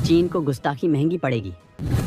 चीन को गुस्ताखी महंगी पड़ेगी।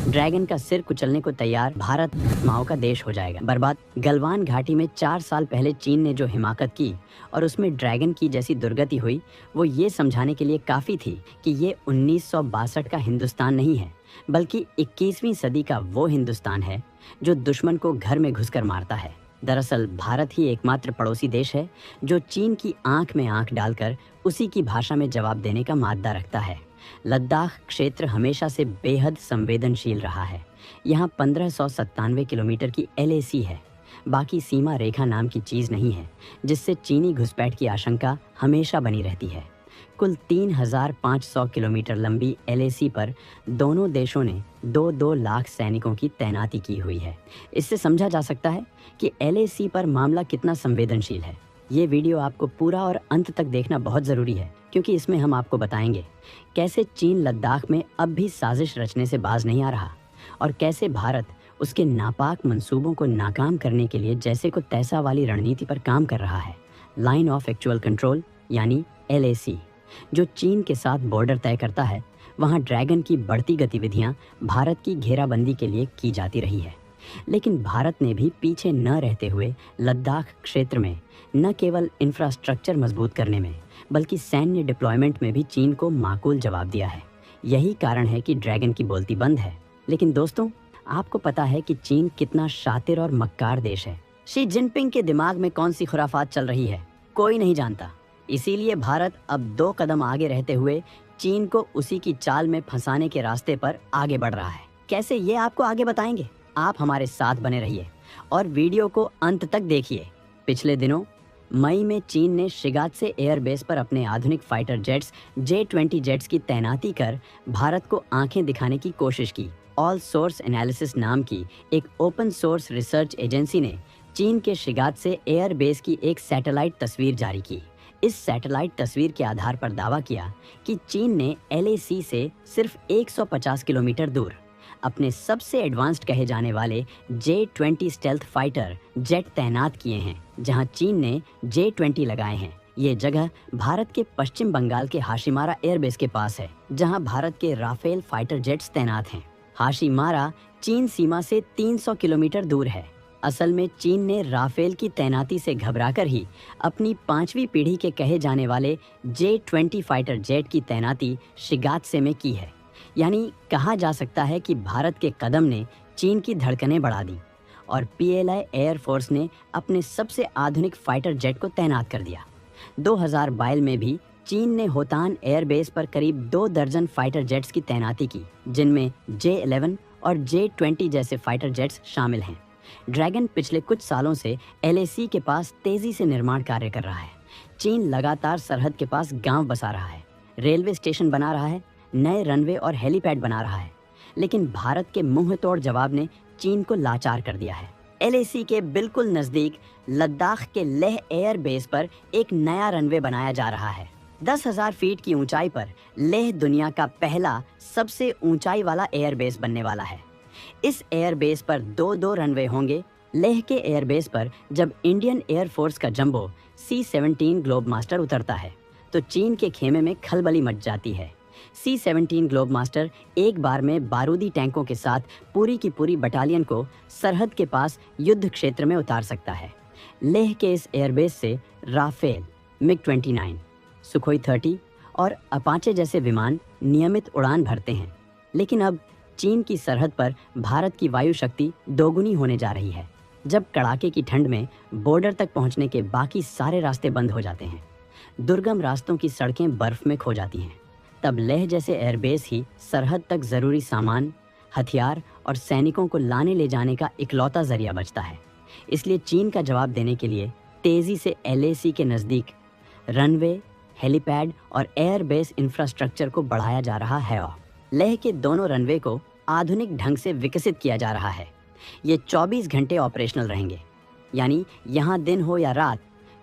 ड्रैगन का सिर कुचलने को तैयार भारत माओ का देश हो जाएगा। बर्बाद। गलवान घाटी में 4 साल पहले चीन ने जो हिमाकत की और उसमें ड्रैगन की जैसी दुर्गति हुई, वो ये समझाने के लिए काफ़ी थी कि ये 1962 का हिंदुस्तान नहीं है, बल्कि 21वीं सदी का वो हिंदुस्तान है जो दुश्मन को घर में घुसकर मारता है। दरअसल भारत ही एकमात्र पड़ोसी देश है जो चीन की आंख में आंख डालकर उसी की भाषा में जवाब देने का माद्दा रखता है। लद्दाख क्षेत्र हमेशा से बेहद संवेदनशील रहा है। यहाँ 1597 किलोमीटर की LAC है। बाकी सीमा रेखा नाम की चीज़ नहीं है, जिससे चीनी घुसपैठ की आशंका हमेशा बनी रहती है। कुल 3500 किलोमीटर लंबी LAC पर दोनों देशों ने 2-2 लाख सैनिकों की तैनाती की हुई है। इससे समझा जा सकता है कि LAC पर मामला कितना संवेदनशील है। ये वीडियो आपको पूरा और अंत तक देखना बहुत ज़रूरी है, क्योंकि इसमें हम आपको बताएंगे कैसे चीन लद्दाख में अब भी साजिश रचने से बाज नहीं आ रहा और कैसे भारत उसके नापाक मंसूबों को नाकाम करने के लिए जैसे को तैसा वाली रणनीति पर काम कर रहा है। लाइन ऑफ एक्चुअल कंट्रोल यानी LAC जो चीन के साथ बॉर्डर तय करता है, वहाँ ड्रैगन की बढ़ती गतिविधियाँ भारत की घेराबंदी के लिए की जाती रही है। लेकिन भारत ने भी पीछे न रहते हुए लद्दाख क्षेत्र में न केवल इंफ्रास्ट्रक्चर मजबूत करने में, बल्कि सैन्य डिप्लॉयमेंट में भी चीन को माकूल जवाब दिया है। यही कारण है कि ड्रैगन की बोलती बंद है। लेकिन दोस्तों, आपको पता है कि चीन कितना शातिर और मक्कार देश है? शी जिनपिंग के दिमाग में कौन सी खुराफात चल रही है, कोई नहीं जानता। इसीलिए भारत अब 2 कदम आगे रहते हुए चीन को उसी की चाल में फंसाने के रास्ते पर आगे बढ़ रहा है। कैसे, ये आपको आगे बताएंगे। आप हमारे साथ बने रहिए और वीडियो को अंत तक देखिए। पिछले दिनों मई में चीन ने शिगात्से एयरबेस पर अपने आधुनिक फाइटर जेट्स J-20 जेट्स की तैनाती कर भारत को आंखें दिखाने की कोशिश की। ऑल सोर्स एनालिसिस नाम की एक ओपन सोर्स रिसर्च एजेंसी ने चीन के शिगात्से एयरबेस की एक सैटेलाइट तस्वीर जारी की। इस सैटेलाइट तस्वीर के आधार पर दावा किया कि चीन ने LAC से सिर्फ 150 किलोमीटर दूर अपने सबसे एडवांस्ड कहे जाने वाले J-20 स्टेल्थ फाइटर जेट तैनात किए हैं। जहां चीन ने J-20 लगाए हैं, ये जगह भारत के पश्चिम बंगाल के हाशिमारा एयरबेस के पास है, जहां भारत के राफेल फाइटर जेट्स तैनात हैं। हाशिमारा चीन सीमा से 300 किलोमीटर दूर है। असल में चीन ने राफेल की तैनाती से घबराकर ही अपनी 5वीं पीढ़ी के कहे जाने वाले J-20 फाइटर जेट की तैनाती शिगात्से में की है। यानी कहा जा सकता है कि भारत के कदम ने चीन की धड़कनें बढ़ा दी और PLA एयरफोर्स ने अपने सबसे आधुनिक फाइटर जेट को तैनात कर दिया। 2022 में भी चीन ने होतान एयरबेस पर करीब 2 दर्जन फाइटर जेट्स की तैनाती की, जिनमें J-11 और J-20 जैसे फाइटर जेट्स शामिल हैं। ड्रैगन पिछले कुछ सालों से LAC के पास तेजी से निर्माण कार्य कर रहा है। चीन लगातार सरहद के पास गांव बसा रहा है, रेलवे स्टेशन बना रहा है, नए रनवे और हेलीपैड बना रहा है। लेकिन भारत के मुंह तोड़ जवाब ने चीन को लाचार कर दिया है। LAC के बिल्कुल नज़दीक लद्दाख के लेह एयरबेस पर एक नया रनवे बनाया जा रहा है। 10,000 फीट की ऊंचाई पर लेह दुनिया का पहला सबसे ऊंचाई वाला एयरबेस बनने वाला है। इस एयरबेस पर 2-2 रनवे होंगे। लेह के एयरबेस पर जब इंडियन एयरफोर्स का जंबो C-17 ग्लोबमास्टर उतरता है तो चीन के खेमे में खलबली मच जाती है। C-17 ग्लोबमास्टर एक बार में बारूदी टैंकों के साथ पूरी की पूरी बटालियन को सरहद के पास युद्ध क्षेत्र में उतार सकता है। लेह के इस एयरबेस से राफेल, MiG-29, सुखोई 30 और अपाचे जैसे विमान नियमित उड़ान भरते हैं। लेकिन अब चीन की सरहद पर भारत की वायु शक्ति दोगुनी होने जा रही है। जब कड़ाके की ठंड में बॉर्डर तक पहुंचने के बाकी सारे रास्ते बंद हो जाते हैं, दुर्गम रास्तों की सड़कें बर्फ में खो जाती हैं, तब लेह जैसे एयरबेस ही सरहद तक ज़रूरी सामान, हथियार और सैनिकों को लाने ले जाने का इकलौता जरिया बचता है। इसलिए चीन का जवाब देने के लिए तेज़ी से LAC के नज़दीक रनवे, हेलीपैड और एयरबेस इंफ्रास्ट्रक्चर को बढ़ाया जा रहा है। लेह के दोनों रनवे को आधुनिक ढंग से विकसित किया जा रहा है। ये 24 घंटे ऑपरेशनल रहेंगे, यानी यहाँ दिन हो या रात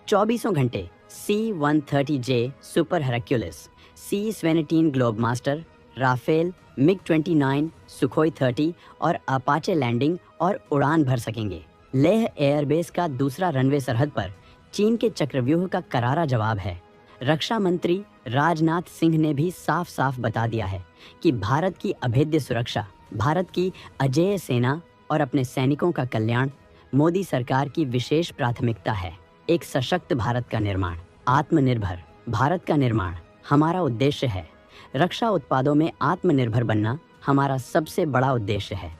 24 घंटे C-130J super Hercules, C-17 Globemaster, Rafale, MiG-29, Sukhoi 30 और अपाचे लैंडिंग और उड़ान भर सकेंगे। लेह एयरबेस का दूसरा रनवे सरहद पर चीन के चक्रव्यूह का करारा जवाब है। रक्षा मंत्री राजनाथ सिंह ने भी साफ साफ बता दिया है कि भारत की अभेद्य सुरक्षा, भारत की अजेय सेना और अपने सैनिकों का कल्याण मोदी सरकार की विशेष प्राथमिकता है। एक सशक्त भारत का निर्माण, आत्मनिर्भर भारत का निर्माण हमारा उद्देश्य है। रक्षा उत्पादों में आत्मनिर्भर बनना हमारा सबसे बड़ा उद्देश्य है।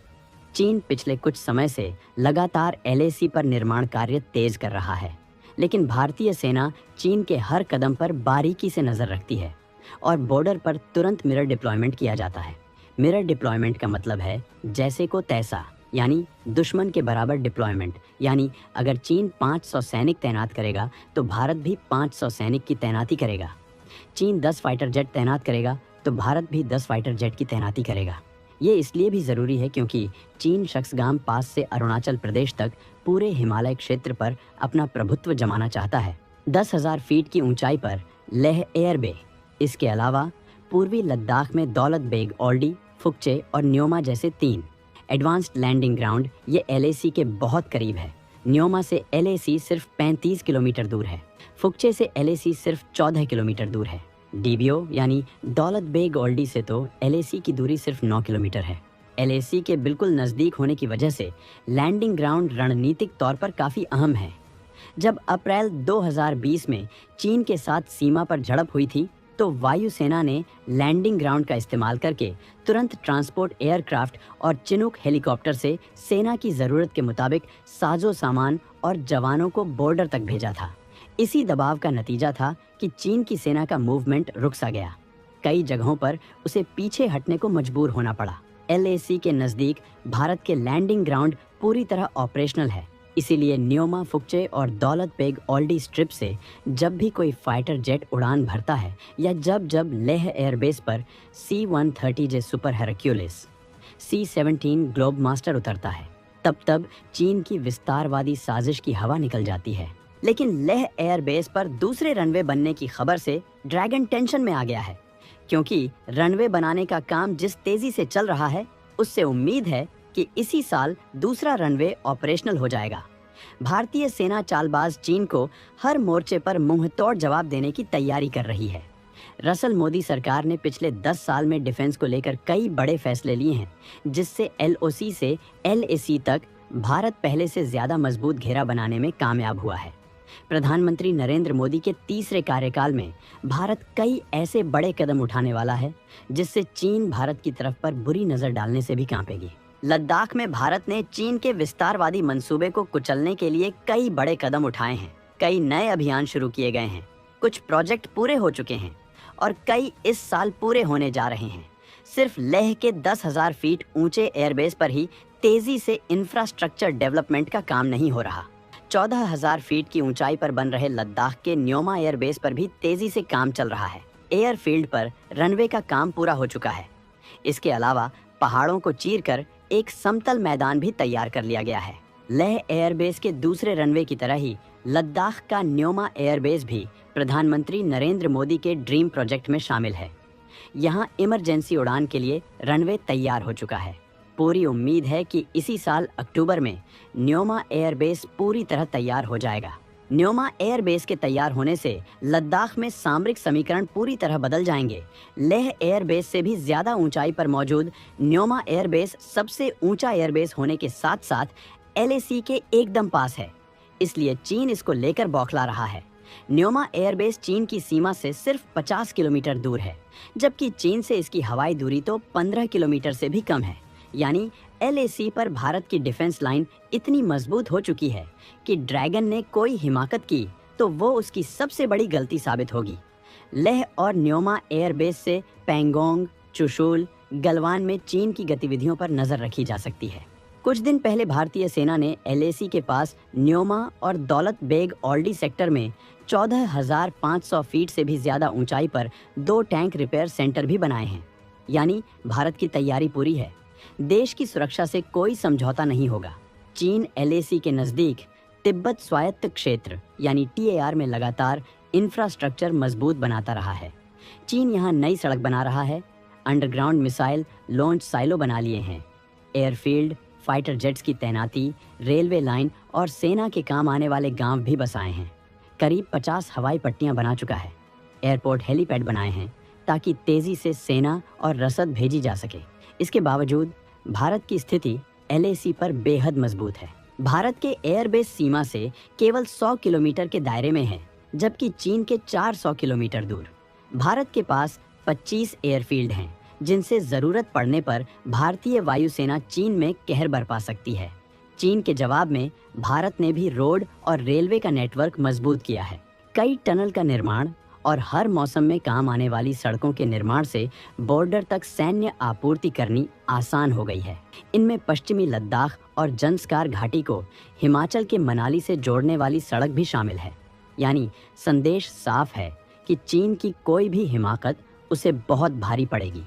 चीन पिछले कुछ समय से लगातार LAC पर निर्माण कार्य तेज कर रहा है, लेकिन भारतीय सेना चीन के हर कदम पर बारीकी से नजर रखती है और बॉर्डर पर तुरंत मिरर डिप्लॉयमेंट किया जाता है। मिरर डिप्लॉयमेंट का मतलब है जैसे को तैसा, यानी दुश्मन के बराबर डिप्लॉयमेंट। यानी अगर चीन 500 सैनिक तैनात करेगा तो भारत भी 500 सैनिक की तैनाती करेगा। चीन 10 फाइटर जेट तैनात करेगा तो भारत भी 10 फाइटर जेट की तैनाती करेगा। ये इसलिए भी ज़रूरी है क्योंकि चीन शक्सगाम पास से अरुणाचल प्रदेश तक पूरे हिमालय क्षेत्र पर अपना प्रभुत्व जमाना चाहता है। 10,000 फीट की ऊंचाई पर लेह एयर बे, इसके अलावा पूर्वी लद्दाख में दौलत बेग ओल्डी, फुकचे और न्योमा जैसे 3 एडवांस्ड लैंडिंग ग्राउंड ये LAC के बहुत करीब है। न्योमा से LAC सिर्फ 35 किलोमीटर दूर है। फुकचे से LAC सिर्फ 14 किलोमीटर दूर है। DBO यानी दौलत बेग ओल्डी से तो LAC की दूरी सिर्फ 9 किलोमीटर है। LAC के बिल्कुल नज़दीक होने की वजह से लैंडिंग ग्राउंड रणनीतिक तौर पर काफ़ी अहम है। जब अप्रैल 2020 में चीन के साथ सीमा पर झड़प हुई थी तो वायुसेना ने लैंडिंग ग्राउंड का इस्तेमाल करके तुरंत ट्रांसपोर्ट एयरक्राफ्ट और चिनूक हेलीकॉप्टर से सेना की ज़रूरत के मुताबिक साजो सामान और जवानों को बॉर्डर तक भेजा था। इसी दबाव का नतीजा था कि चीन की सेना का मूवमेंट रुक सा गया। कई जगहों पर उसे पीछे हटने को मजबूर होना पड़ा। LAC के नज़दीक भारत के लैंडिंग ग्राउंड पूरी तरह ऑपरेशनल है, इसीलिए न्योमा, फुकचे और दौलत बेग ओल्डी स्ट्रिप से जब भी कोई फाइटर जेट उड़ान भरता है या जब लेह एयरबेस पर C-130J super हेरक्यूलिस, C-17 globe master उतरता है, तब चीन की विस्तारवादी साजिश की हवा निकल जाती है। लेकिन लेह एयरबेस पर दूसरे रनवे बनने की खबर से ड्रैगन टेंशन में आ गया है, क्योंकि रनवे बनाने का काम जिस तेजी से चल रहा है उससे उम्मीद है कि इसी साल दूसरा रनवे ऑपरेशनल हो जाएगा। भारतीय सेना चालबाज चीन को हर मोर्चे पर मुंहतोड़ जवाब देने की तैयारी कर रही है। रसल मोदी सरकार ने पिछले 10 साल में डिफेंस को लेकर कई बड़े फैसले लिए हैं, जिससे LOC से LAC तक भारत पहले से ज्यादा मजबूत घेरा बनाने में कामयाब हुआ है। प्रधानमंत्री नरेंद्र मोदी के तीसरे कार्यकाल में भारत कई ऐसे बड़े कदम उठाने वाला है जिससे चीन भारत की तरफ पर बुरी नजर डालने से भी कांपेगी। लद्दाख में भारत ने चीन के विस्तारवादी मंसूबे को कुचलने के लिए कई बड़े कदम उठाए हैं। कई नए अभियान शुरू किए गए हैं, कुछ प्रोजेक्ट पूरे हो चुके हैं और कई इस साल पूरे होने जा रहे हैं। सिर्फ लेह के 10,000 फीट ऊंचे एयरबेस पर ही तेजी से इंफ्रास्ट्रक्चर डेवलपमेंट का काम नहीं हो रहा। 14,000 फीट की ऊंचाई पर बन रहे लद्दाख के न्योमा एयरबेस पर भी तेजी से काम चल रहा है। एयरफील्ड पर रनवे का काम पूरा हो चुका है। इसके अलावा पहाड़ों को चीरकर एक समतल मैदान भी तैयार कर लिया गया है। लेह एयरबेस के दूसरे रनवे की तरह ही लद्दाख का न्योमा एयरबेस भी प्रधानमंत्री नरेंद्र मोदी के ड्रीम प्रोजेक्ट में शामिल है। यहाँ इमरजेंसी उड़ान के लिए रनवे तैयार हो चुका है। पूरी उम्मीद है कि इसी साल अक्टूबर में न्योमा एयरबेस पूरी तरह तैयार हो जाएगा। न्योमा एयरबेस के तैयार होने से लद्दाख में सामरिक समीकरण पूरी तरह बदल जाएंगे। लेह एयरबेस से भी ज्यादा ऊंचाई पर मौजूद न्योमा एयरबेस सबसे ऊंचा एयरबेस होने के साथ साथ LAC के एकदम पास है, इसलिए चीन इसको लेकर बौखला रहा है। न्योमा एयरबेस चीन की सीमा से सिर्फ 50 किलोमीटर दूर है, जबकि चीन से इसकी हवाई दूरी तो 15 किलोमीटर से भी कम है। यानी LAC पर भारत की डिफेंस लाइन इतनी मजबूत हो चुकी है कि ड्रैगन ने कोई हिमाकत की तो वो उसकी सबसे बड़ी गलती साबित होगी। लेह और न्योमा एयरबेस से पैंगोंग, चुशुल, गलवान में चीन की गतिविधियों पर नजर रखी जा सकती है। कुछ दिन पहले भारतीय सेना ने LAC के पास न्योमा और दौलत बेग ओल्डी सेक्टर में 14,500 फीट से भी ज्यादा ऊंचाई पर 2 टैंक रिपेयर सेंटर भी बनाए हैं। यानी भारत की तैयारी पूरी है। देश की सुरक्षा से कोई समझौता नहीं होगा। चीन LAC के नजदीक तिब्बत स्वायत्त क्षेत्र यानी TAR में लगातार इंफ्रास्ट्रक्चर मजबूत बनाता रहा है। चीन यहाँ नई सड़क बना रहा है, अंडरग्राउंड मिसाइल लॉन्च साइलो बना लिए हैं, एयरफील्ड, फाइटर जेट्स की तैनाती, रेलवे लाइन और सेना के काम आने वाले गांव भी बसाए हैं। करीब 50 हवाई पट्टियां बना चुका है। एयरपोर्ट हेलीपैड बनाए हैं ताकि तेजी से सेना और रसद भेजी जा सके। इसके बावजूद भारत की स्थिति LAC पर बेहद मजबूत है। भारत के एयरबेस सीमा से केवल 100 किलोमीटर के दायरे में है, जबकि चीन के 400 किलोमीटर दूर। भारत के पास 25 एयरफील्ड हैं, जिनसे जरूरत पड़ने पर भारतीय वायुसेना चीन में कहर बरपा सकती है। चीन के जवाब में भारत ने भी रोड और रेलवे का नेटवर्क मजबूत किया है। कई टनल का निर्माण और हर मौसम में काम आने वाली सड़कों के निर्माण से बॉर्डर तक सैन्य आपूर्ति करनी आसान हो गई है। इनमें पश्चिमी लद्दाख और जंस्कार घाटी को हिमाचल के मनाली से जोड़ने वाली सड़क भी शामिल है। यानी संदेश साफ है कि चीन की कोई भी हिमाकत उसे बहुत भारी पड़ेगी।